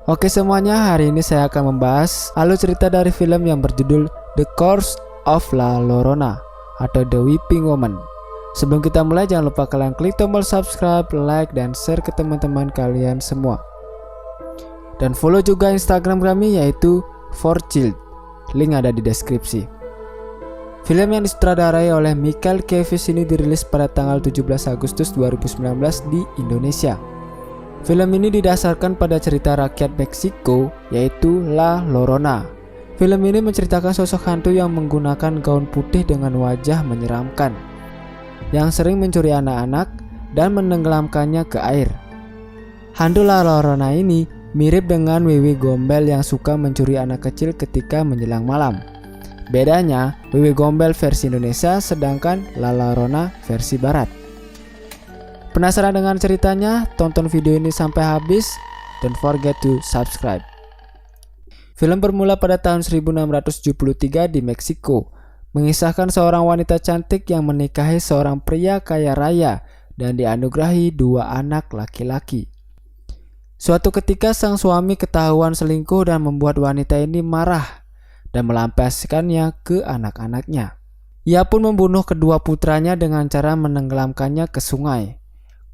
Oke semuanya, hari ini saya akan membahas alur cerita dari film yang berjudul The Curse of La Llorona atau The Weeping Woman. Sebelum kita mulai, jangan lupa kalian klik tombol subscribe, like, dan share ke teman-teman kalian semua. Dan follow juga Instagram kami yaitu forchild. Link ada di deskripsi. Film yang disutradarai oleh Michael Kevins ini dirilis pada tanggal 17 Agustus 2019 di Indonesia. Film ini didasarkan pada cerita rakyat Meksiko yaitu La Llorona. Film ini menceritakan sosok hantu yang menggunakan gaun putih dengan wajah menyeramkan, yang sering mencuri anak-anak dan menenggelamkannya ke air. Hantu La Llorona ini mirip dengan Wewe Gombel yang suka mencuri anak kecil ketika menjelang malam. Bedanya, Wewe Gombel versi Indonesia sedangkan La Llorona versi Barat. Penasaran dengan ceritanya? Tonton video ini sampai habis. Don't forget to subscribe. Film bermula pada tahun 1673 di Meksiko, mengisahkan seorang wanita cantik yang menikahi seorang pria kaya raya dan dianugerahi 2 anak laki-laki. Suatu ketika sang suami ketahuan selingkuh dan membuat wanita ini marah dan melampiaskannya ke anak-anaknya. Ia pun membunuh kedua putranya dengan cara menenggelamkannya ke sungai.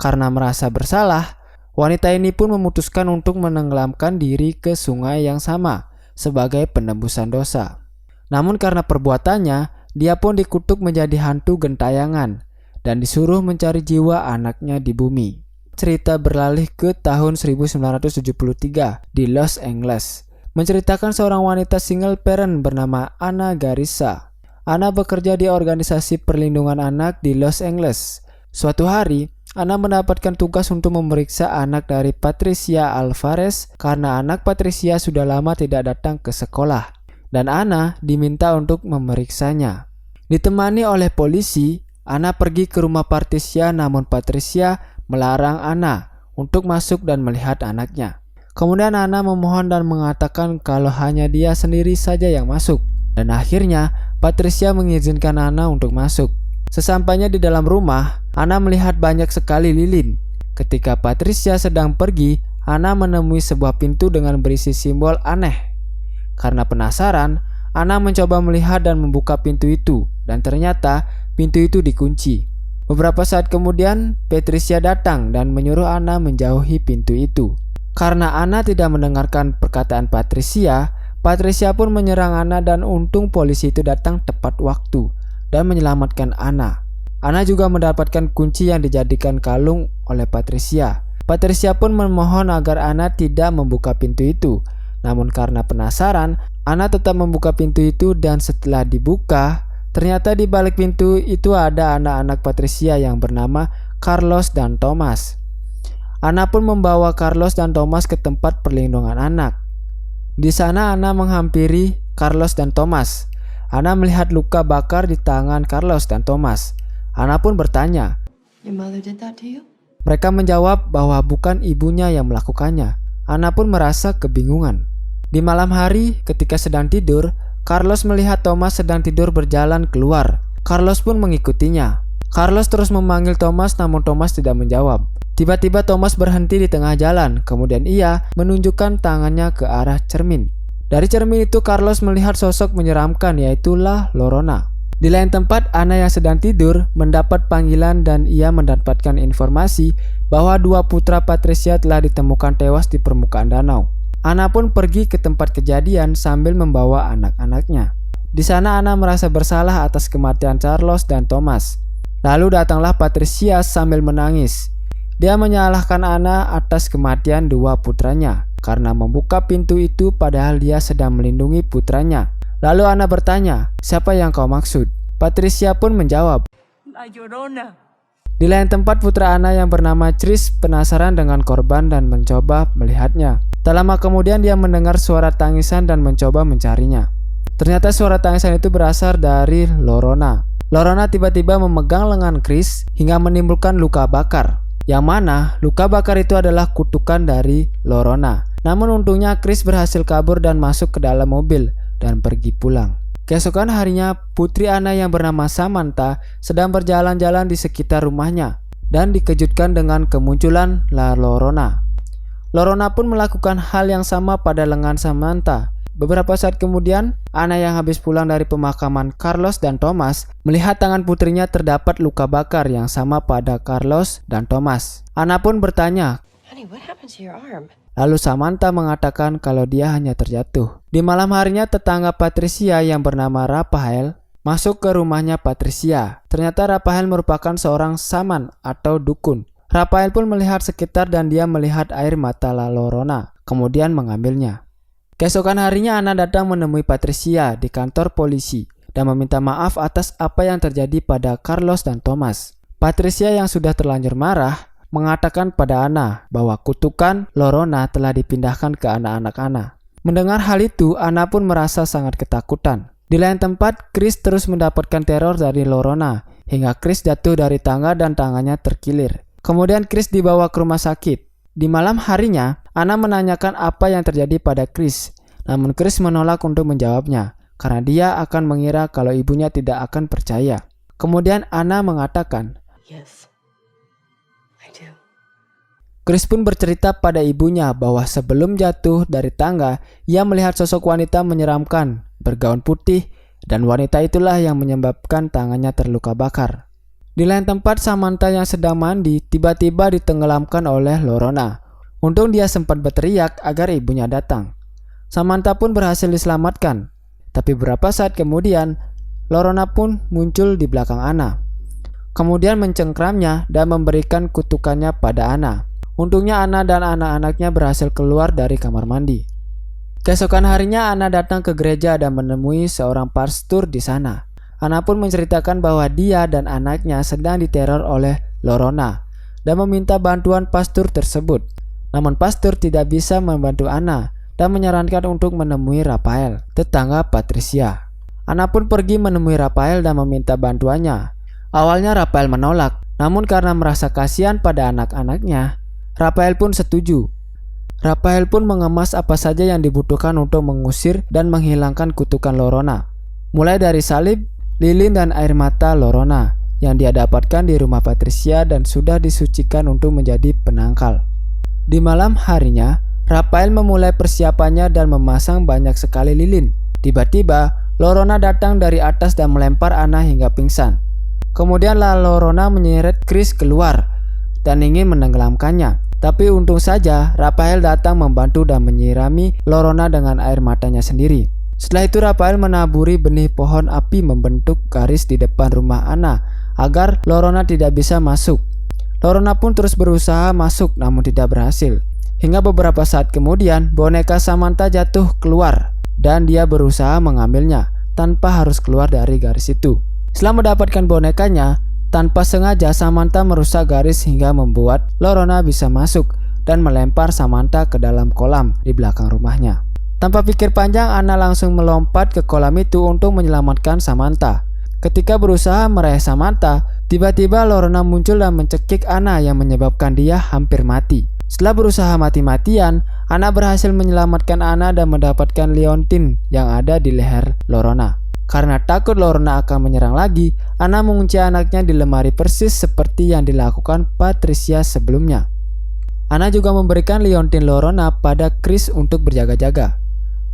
Karena merasa bersalah, wanita ini pun memutuskan untuk menenggelamkan diri ke sungai yang sama sebagai penebusan dosa. Namun karena perbuatannya, dia pun dikutuk menjadi hantu gentayangan dan disuruh mencari jiwa anaknya di bumi. Cerita beralih ke tahun 1973 di Los Angeles, menceritakan seorang wanita single parent bernama Ana Garissa. Ana bekerja di organisasi perlindungan anak di Los Angeles. Suatu hari, Ana mendapatkan tugas untuk memeriksa anak dari Patricia Alvarez karena anak Patricia sudah lama tidak datang ke sekolah, dan Ana diminta untuk memeriksanya. Ditemani oleh polisi, Ana pergi ke rumah Patricia, namun Patricia melarang Ana untuk masuk dan melihat anaknya. Kemudian Ana memohon dan mengatakan kalau hanya dia sendiri saja yang masuk. Dan akhirnya Patricia mengizinkan Ana untuk masuk. Sesampainya di dalam rumah, Ana melihat banyak sekali lilin. Ketika Patricia sedang pergi, Ana menemui sebuah pintu dengan berisi simbol aneh. Karena penasaran, Ana mencoba melihat dan membuka pintu itu, dan ternyata pintu itu dikunci. Beberapa saat kemudian, Patricia datang dan menyuruh Ana menjauhi pintu itu. Karena Ana tidak mendengarkan perkataan Patricia, Patricia pun menyerang Ana dan untung polisi itu datang tepat waktu dan menyelamatkan Ana. Ana juga mendapatkan kunci yang dijadikan kalung oleh Patricia. Patricia pun memohon agar Ana tidak membuka pintu itu. Namun karena penasaran, Ana tetap membuka pintu itu dan setelah dibuka, ternyata di balik pintu itu ada anak-anak Patricia yang bernama Carlos dan Thomas. Ana pun membawa Carlos dan Thomas ke tempat perlindungan anak. Di sana Ana menghampiri Carlos dan Thomas. Ana melihat luka bakar di tangan Carlos dan Thomas. Ana pun bertanya, Your mother did that to you? Mereka menjawab bahwa bukan ibunya yang melakukannya. Ana pun merasa kebingungan. Di malam hari ketika sedang tidur, Carlos melihat Thomas sedang tidur berjalan keluar. Carlos pun mengikutinya. Carlos terus memanggil Thomas namun Thomas tidak menjawab. Tiba-tiba Thomas berhenti di tengah jalan, kemudian ia menunjukkan tangannya ke arah cermin. Dari cermin itu Carlos melihat sosok menyeramkan yaitu La Llorona. Di lain tempat, Ana yang sedang tidur mendapat panggilan dan ia mendapatkan informasi bahwa 2 putra Patricia telah ditemukan tewas di permukaan danau. Ana pun pergi ke tempat kejadian sambil membawa anak-anaknya. Di sana Ana merasa bersalah atas kematian Carlos dan Thomas. Lalu datanglah Patricia sambil menangis. Dia menyalahkan Ana atas kematian 2 putranya karena membuka pintu itu padahal dia sedang melindungi putranya. Lalu Ana bertanya, siapa yang kau maksud? Patricia pun menjawab, La Llorona. Di lain tempat putra Ana yang bernama Chris penasaran dengan korban dan mencoba melihatnya. Tak lama kemudian dia mendengar suara tangisan dan mencoba mencarinya. Ternyata suara tangisan itu berasal dari Llorona. Llorona tiba-tiba memegang lengan Chris hingga menimbulkan luka bakar. Yang mana luka bakar itu adalah kutukan dari Llorona. Namun untungnya Chris berhasil kabur dan masuk ke dalam mobil dan pergi pulang. Keesokan harinya, putri Ana yang bernama Samantha sedang berjalan-jalan di sekitar rumahnya dan dikejutkan dengan kemunculan La Llorona. Lorona pun melakukan hal yang sama pada lengan Samantha. Beberapa saat kemudian, Anna yang habis pulang dari pemakaman Carlos dan Thomas melihat tangan putrinya terdapat luka bakar yang sama pada Carlos dan Thomas. Anna pun bertanya, Honey, what happened to your arm? lalu Samantha mengatakan kalau dia hanya terjatuh. Di malam harinya, tetangga Patricia yang bernama Raphael masuk ke rumahnya Patricia. Ternyata Raphael merupakan seorang saman atau dukun. Raphael pun melihat sekitar dan dia melihat air mata La Llorona, kemudian mengambilnya. Keesokan harinya Anna datang menemui Patricia di kantor polisi dan meminta maaf atas apa yang terjadi pada Carlos dan Thomas. Patricia yang sudah terlanjur marah mengatakan pada Anna bahwa kutukan Llorona telah dipindahkan ke anak-anak Anna. Mendengar hal itu, Anna pun merasa sangat ketakutan. Di lain tempat, Chris terus mendapatkan teror dari Llorona hingga Chris jatuh dari tangga dan tangannya terkilir. Kemudian Chris dibawa ke rumah sakit. Di malam harinya, Anna menanyakan apa yang terjadi pada Chris. Namun Chris menolak untuk menjawabnya karena dia akan mengira kalau ibunya tidak akan percaya. Kemudian Anna mengatakan, Yes, I do. Chris pun bercerita pada ibunya bahwa sebelum jatuh dari tangga, ia melihat sosok wanita menyeramkan, bergaun putih, dan wanita itulah yang menyebabkan tangannya terluka bakar. Di lain tempat, Samantha yang sedang mandi tiba-tiba ditenggelamkan oleh Llorona. Untung dia sempat berteriak agar ibunya datang. Samantha pun berhasil diselamatkan. Tapi beberapa saat kemudian, Llorona pun muncul di belakang Anna. Kemudian mencengkramnya dan memberikan kutukannya pada Anna. Untungnya Anna dan anak-anaknya berhasil keluar dari kamar mandi. Keesokan harinya Anna datang ke gereja dan menemui seorang pastor di sana. Anna pun menceritakan bahwa dia dan anaknya sedang diteror oleh Llorona dan meminta bantuan pastor tersebut. Namun pastor tidak bisa membantu Anna dan menyarankan untuk menemui Raphael, tetangga Patricia. Anna pun pergi menemui Raphael dan meminta bantuannya. Awalnya Raphael menolak, namun karena merasa kasihan pada anak-anaknya, Raphael pun setuju. Raphael pun mengemas apa saja yang dibutuhkan untuk mengusir dan menghilangkan kutukan Llorona. Mulai dari salib, lilin dan air mata Llorona yang dia dapatkan di rumah Patricia dan sudah disucikan untuk menjadi penangkal. Di malam harinya, Raphael memulai persiapannya dan memasang banyak sekali lilin. Tiba-tiba, Llorona datang dari atas dan melempar Anna hingga pingsan. Kemudian La Llorona menyeret Chris keluar dan ingin menenggelamkannya. Tapi untung saja Raphael datang membantu dan menyirami Llorona dengan air matanya sendiri. Setelah itu Raphael menaburi benih pohon api membentuk garis di depan rumah Anna agar Llorona tidak bisa masuk. Llorona pun terus berusaha masuk namun tidak berhasil. Hingga beberapa saat kemudian boneka Samantha jatuh keluar dan dia berusaha mengambilnya tanpa harus keluar dari garis itu. Setelah mendapatkan bonekanya, tanpa sengaja Samantha merusak garis hingga membuat Llorona bisa masuk dan melempar Samantha ke dalam kolam di belakang rumahnya. Tanpa pikir panjang, Anna langsung melompat ke kolam itu untuk menyelamatkan Samantha. Ketika berusaha meraih Samantha, tiba-tiba Llorona muncul dan mencekik Anna yang menyebabkan dia hampir mati. Setelah berusaha mati-matian, Anna berhasil menyelamatkan Anna dan mendapatkan liontin yang ada di leher Llorona. Karena takut Llorona akan menyerang lagi, Anna mengunci anaknya di lemari persis seperti yang dilakukan Patricia sebelumnya. Anna juga memberikan liontin Llorona pada Chris untuk berjaga-jaga.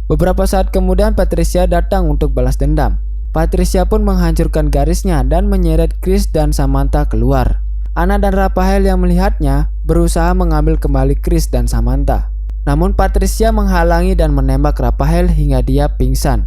Beberapa saat kemudian Patricia datang untuk balas dendam. Patricia pun menghancurkan garisnya dan menyeret Chris dan Samantha keluar. Anna dan Raphael yang melihatnya berusaha mengambil kembali Chris dan Samantha. Namun Patricia menghalangi dan menembak Raphael hingga dia pingsan.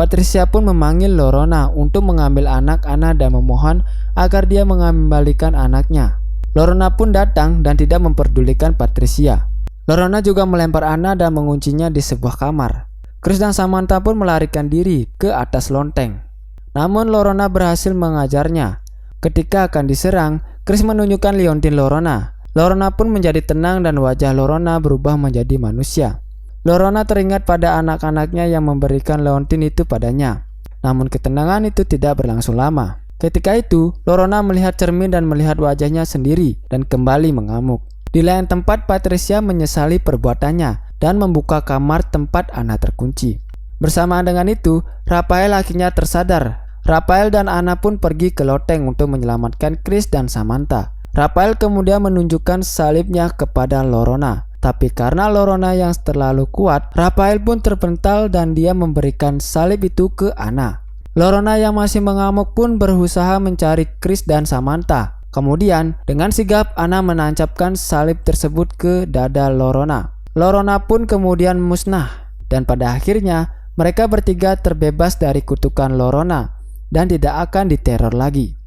Patricia pun memanggil Llorona untuk mengambil anak Anna dan memohon agar dia mengembalikan anaknya. Llorona pun datang dan tidak memperdulikan Patricia. Llorona juga melempar Anna dan menguncinya di sebuah kamar. Chris dan Samantha pun melarikan diri ke atas lonteng. Namun Llorona berhasil mengajarnya. Ketika akan diserang, Chris menunjukkan liontin Llorona. Llorona pun menjadi tenang dan wajah Llorona berubah menjadi manusia. Llorona teringat pada anak-anaknya yang memberikan liontin itu padanya. Namun ketenangan itu tidak berlangsung lama. Ketika itu, Llorona melihat cermin dan melihat wajahnya sendiri dan kembali mengamuk. Di lain tempat, Patricia menyesali perbuatannya dan membuka kamar tempat Anna terkunci. Bersamaan dengan itu, Raphael akhirnya tersadar. Raphael dan Anna pun pergi ke loteng untuk menyelamatkan Chris dan Samantha. Raphael kemudian menunjukkan salibnya kepada Llorona Tapi karena Lorona yang terlalu kuat, Raphael pun terpental dan dia memberikan salib itu ke Anna. Lorona yang masih mengamuk pun berusaha mencari Chris dan Samantha. Kemudian, dengan sigap Anna menancapkan salib tersebut ke dada Lorona. Lorona pun kemudian musnah, dan pada akhirnya mereka bertiga terbebas dari kutukan Lorona dan tidak akan diteror lagi.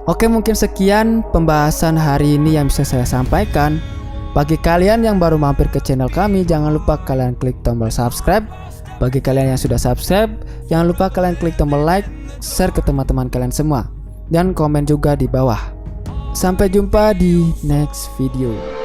Oke, mungkin sekian pembahasan hari ini yang bisa saya sampaikan. Bagi kalian yang baru mampir ke channel kami, jangan lupa kalian klik tombol subscribe. Bagi kalian yang sudah subscribe, jangan lupa kalian klik tombol like, share ke teman-teman kalian semua, dan komen juga di bawah. Sampai jumpa di next video.